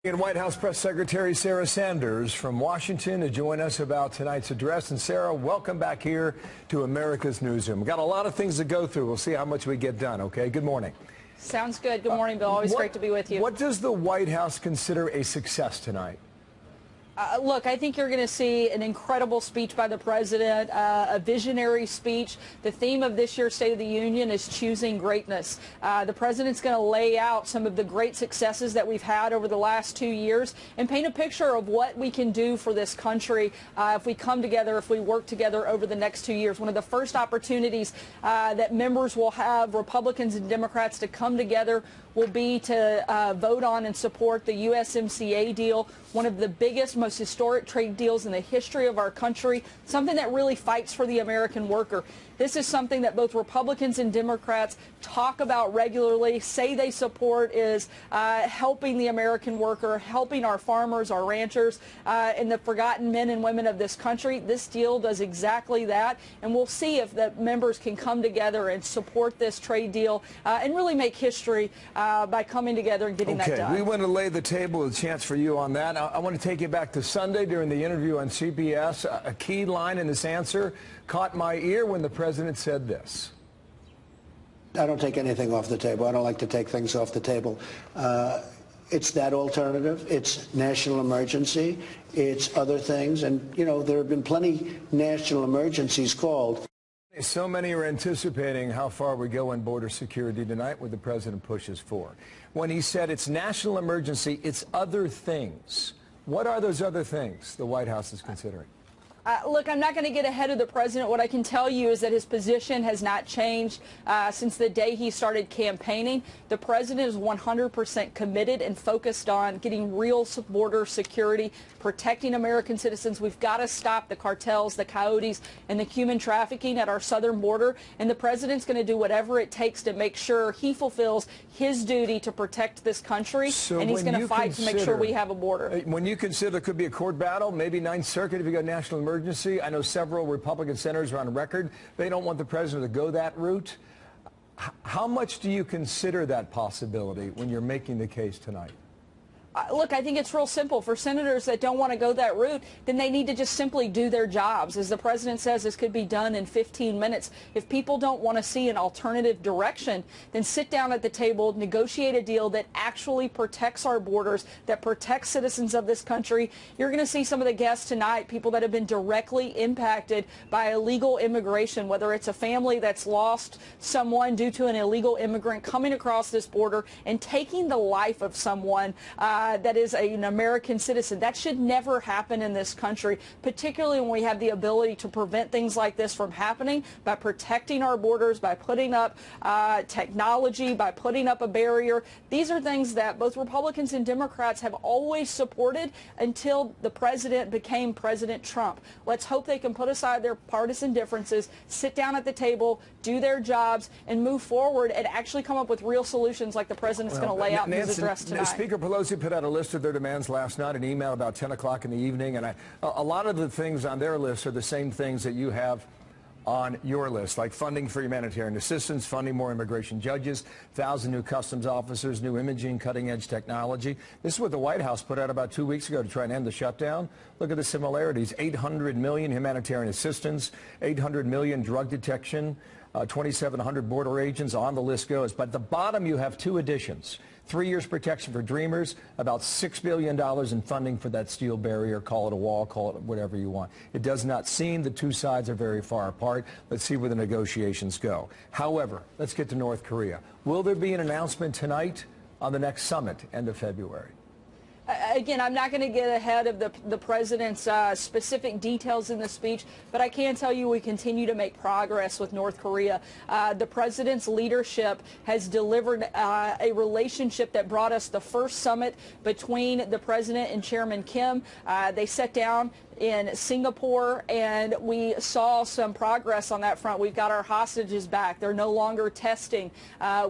And White House Press Secretary Sarah Sanders from Washington to join us about tonight's address. And Sarah, welcome back here to America's Newsroom. We've got a lot of things to go through. We'll see how much we get done, okay? Good morning. Sounds good. Good morning, Bill. Always great to be with you. What does the White House consider a success tonight? Look, I think you're going to see an incredible speech by the president, a visionary speech. The theme of this year's State of the Union is choosing greatness. The president's going to lay out some of the great successes that we've had over the last 2 years and paint a picture of what we can do for this country if we come together, if we work together over the next 2 years. One of the first opportunities that members will have, Republicans and Democrats, to come together will be to vote on and support the USMCA deal, one of the biggest, most historic trade deals in the history of our country, something that really fights for the American worker. This is something that both Republicans and Democrats talk about regularly, say they support, is helping the American worker, helping our farmers, our ranchers, and the forgotten men and women of this country. This deal does exactly that, and we'll see if the members can come together and support this trade deal and really make history by coming together and getting that done. We want to lay the table, a chance for you on that. I want to take you back to Sunday during the interview on CBS. A key line in this answer caught my ear when the president said this. I don't take anything off the table. I don't like to take things off the table. It's that alternative. It's national emergency. It's other things. And, you know, there have been plenty national emergencies called. So many are anticipating how far we go on border security tonight, what the president pushes for. When he said it's national emergency, it's other things. What are those other things the White House is considering? Look, I'm not going to get ahead of the president. What I can tell you is that his position has not changed since the day he started campaigning. The president is 100% committed and focused on getting real border security, protecting American citizens. We've got to stop the cartels, the coyotes, and the human trafficking at our southern border. And the president's going to do whatever it takes to make sure he fulfills his duty to protect this country. And he's going to fight to make sure we have a border. When you consider there could be a court battle, maybe Ninth Circuit if you got national emergency, I know several Republican senators are on record. They don't want the president to go that route. How much do you consider that possibility when you're making the case tonight? Look, I think it's real simple. For senators that don't want to go that route, then they need to just simply do their jobs. As the president says, this could be done in 15 minutes. If people don't want to see an alternative direction, then sit down at the table, negotiate a deal that actually protects our borders, that protects citizens of this country. You're going to see some of the guests tonight, people that have been directly impacted by illegal immigration, whether it's a family that's lost someone due to an illegal immigrant coming across this border and taking the life of someone that is an American citizen. That should never happen in this country, particularly when we have the ability to prevent things like this from happening by protecting our borders, by putting up technology, by putting up a barrier. These are things that both Republicans and Democrats have always supported until the president became President Trump. Let's hope they can put aside their partisan differences, sit down at the table, do their jobs, and move forward and actually come up with real solutions like the president's going to lay out in his address tonight. Speaker Pelosi put out a list of their demands last night, an email about 10 o'clock in the evening, and a lot of the things on their list are the same things that you have on your list, like funding for humanitarian assistance, funding more immigration judges, 1,000 new customs officers, new imaging, cutting-edge technology. This is what the White House put out about 2 weeks ago to try and end the shutdown. Look at the similarities. 800 million humanitarian assistance, 800 million drug detection, 2,700 border agents, on the list goes. But at the bottom you have two additions. 3 years protection for Dreamers, about $6 billion in funding for that steel barrier. Call it a wall, call it whatever you want. It does not seem the two sides are very far apart. Let's see where the negotiations go. However, let's get to North Korea. Will there be an announcement tonight on the next summit, end of February? Again, I'm not going to get ahead of the president's specific details in the speech, but I can tell you we continue to make progress with North Korea. The president's leadership has delivered a relationship that brought us the first summit between the president and Chairman Kim. They sat down in Singapore, and we saw some progress on that front. We've got our hostages back. They're no longer testing.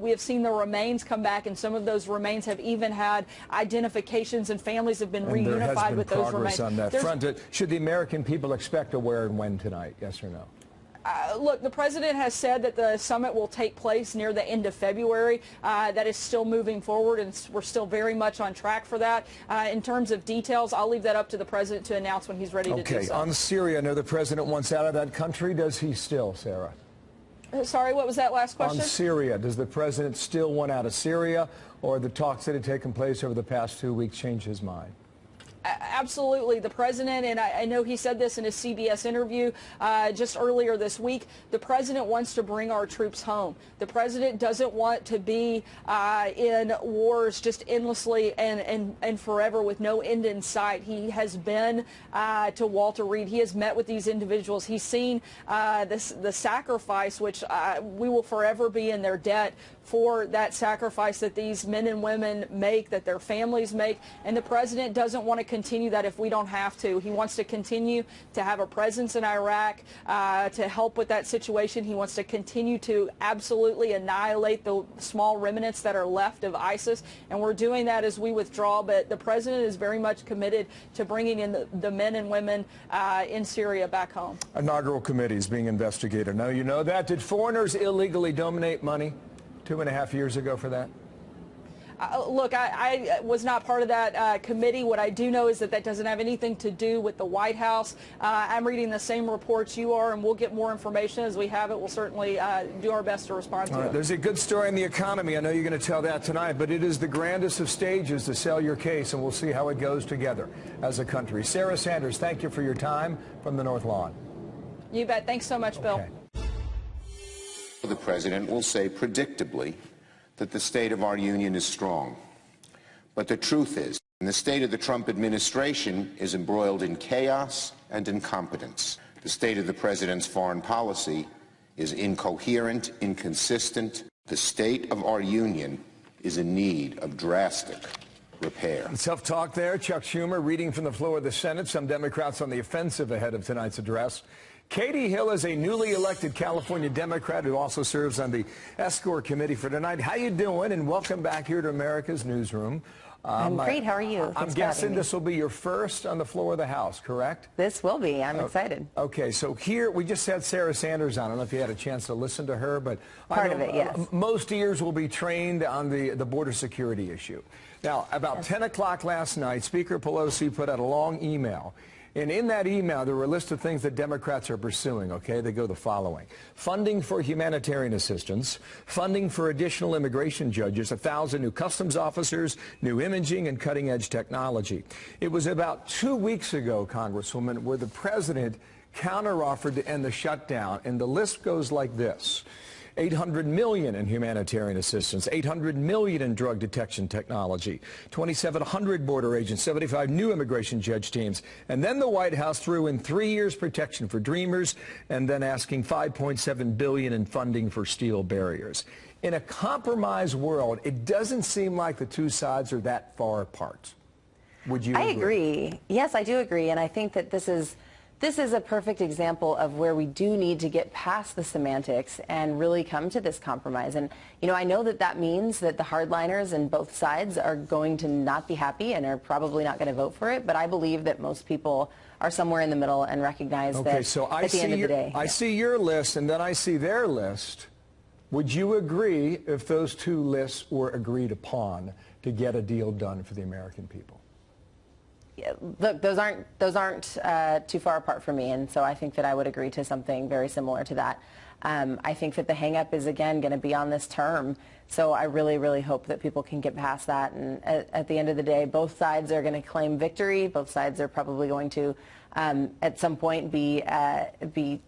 We have seen the remains come back, and some of those remains have even had identifications, and families have been reunified with those remains. There has been progress on that front. Should the American people expect a where and when tonight, yes or no? Look, the president has said that the summit will take place near the end of February. That is still moving forward, and we're still very much on track for that. In terms of details, I'll leave that up to the president to announce when he's ready to do so. On Syria, I know the president wants out of that country. Does he still, Sarah? Sorry, what was that last question? On Syria, does the president still want out of Syria, or the talks that had taken place over the past 2 weeks change his mind? Absolutely. The president, and I know he said this in his CBS interview just earlier this week, the president wants to bring our troops home. The president doesn't want to be in wars just endlessly and forever with no end in sight. He has been to Walter Reed. He has met with these individuals. He's seen the sacrifice, which we will forever be in their debt for that sacrifice that these men and women make, that their families make, and the president doesn't want to continue that if we don't have to. He wants to continue to have a presence in Iraq to help with that situation. He wants to continue to absolutely annihilate the small remnants that are left of ISIS, and we're doing that as we withdraw, but the president is very much committed to bringing in the men and women in Syria back home. Inaugural committee is being investigated. Now you know that. Did foreigners illegally donate money 2.5 years ago for that? Look, I was not part of that committee. What I do know is that doesn't have anything to do with the White House. I'm reading the same reports you are, and we'll get more information as we have it. We'll certainly do our best to respond to it. There's a good story in the economy. I know you're going to tell that tonight, but it is the grandest of stages to sell your case, and we'll see how it goes together as a country. Sarah Sanders, thank you for your time from the North Lawn. You bet. Thanks so much, Bill. Okay. The president will say predictably that the state of our union is strong. But the truth is, the state of the Trump administration is embroiled in chaos and incompetence. The state of the president's foreign policy is incoherent, inconsistent. The state of our union is in need of drastic repair. Tough talk there. Chuck Schumer reading from the floor of the Senate. Some Democrats on the offensive ahead of tonight's address. Katie Hill is a newly elected California Democrat who also serves on the ESCOR committee for tonight. How you doing? And welcome back here to America's Newsroom. I'm great. How are you? I'm guessing this will be your first on the floor of the House, correct? This will be. I'm excited. Okay, so here we just had Sarah Sanders on. I don't know if you had a chance to listen to her, but part of it, yes. Most ears will be trained on the border security issue. Now, about 10 o'clock last night, Speaker Pelosi put out a long email. And in that email, there were a list of things that Democrats are pursuing, okay? They go the following. Funding for humanitarian assistance, funding for additional immigration judges, 1,000 new customs officers, new imaging, and cutting-edge technology. It was about 2 weeks ago, Congresswoman, where the president counteroffered to end the shutdown, and the list goes like this. $800 million in humanitarian assistance, $800 million in drug detection technology, 2,700 border agents, 75 new immigration judge teams, and then the White House threw in 3 years protection for Dreamers, and then asking $5.7 billion in funding for steel barriers. In a compromised world, it doesn't seem like the two sides are that far apart. Would you agree? I agree. Yes, I do agree, and I think that this is a perfect example of where we do need to get past the semantics and really come to this compromise. And, you know, I know that means that the hardliners in both sides are going to not be happy and are probably not going to vote for it, but I believe that most people are somewhere in the middle and recognize that so at the end of the day. I see your list, and then I see their list. Would you agree if those two lists were agreed upon to get a deal done for the American people? Look, those aren't too far apart for me, and so I think that I would agree to something very similar to that. I think that the hang-up is, again, going to be on this term, so I really, really hope that people can get past that, and at the end of the day, both sides are going to claim victory. Both sides are probably going to, at some point, be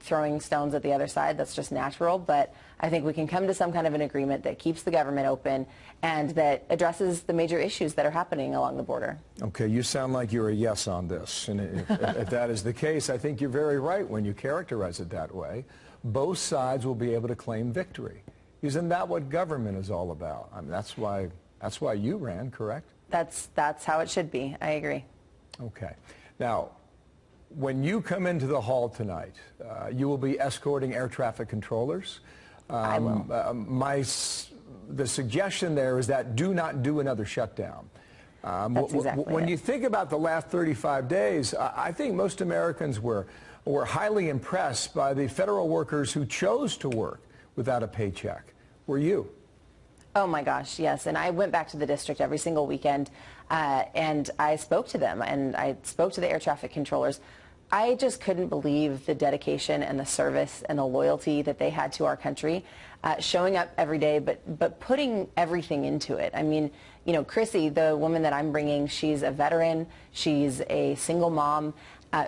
throwing stones at the other side. That's just natural, but I think we can come to some kind of an agreement that keeps the government open and that addresses the major issues that are happening along the border. Okay, you sound like you're a yes on this. And if that is the case, I think you're very right when you characterize it that way. Both sides will be able to claim victory. Isn't that what government is all about? I mean, that's why you ran, correct? That's how it should be. I agree. Okay. Now, when you come into the hall tonight, you will be escorting air traffic controllers. I will. The suggestion there is that do not do another shutdown. That's exactly when it. you think about the last 35 days, I think most Americans were highly impressed by the federal workers who chose to work without a paycheck. Were you? Oh my gosh, yes. And I went back to the district every single weekend and I spoke to them and I spoke to the air traffic controllers. I just couldn't believe the dedication and the service and the loyalty that they had to our country, showing up every day, but putting everything into it. I mean, you know, Chrissy, the woman that I'm bringing, she's a veteran. She's a single mom.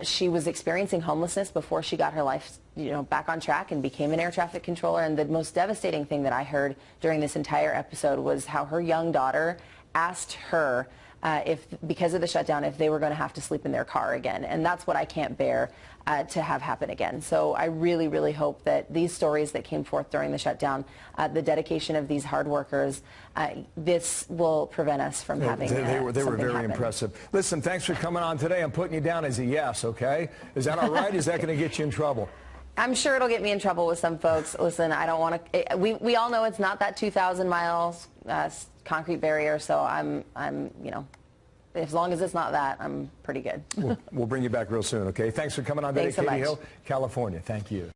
She was experiencing homelessness before she got her life, you know, back on track and became an air traffic controller. And the most devastating thing that I heard during this entire episode was how her young daughter asked her if, because of the shutdown, if they were going to have to sleep in their car again. And that's what I can't bear to have happen again. So I really, really hope that these stories that came forth during the shutdown, the dedication of these hard workers, this will prevent us from having They were very happen. impressive. Listen, thanks for coming on today. I'm putting you down as a yes, okay? Is that all right? Is that going to get you in trouble? I'm sure it'll get me in trouble with some folks. Listen, I don't want to. We all know it's not that 2,000 miles concrete barrier. So I'm, you know, as long as it's not that, I'm pretty good. We'll bring you back real soon. Okay. Thanks for coming on today, Thanks so Katie much. Hill, California. Thank you.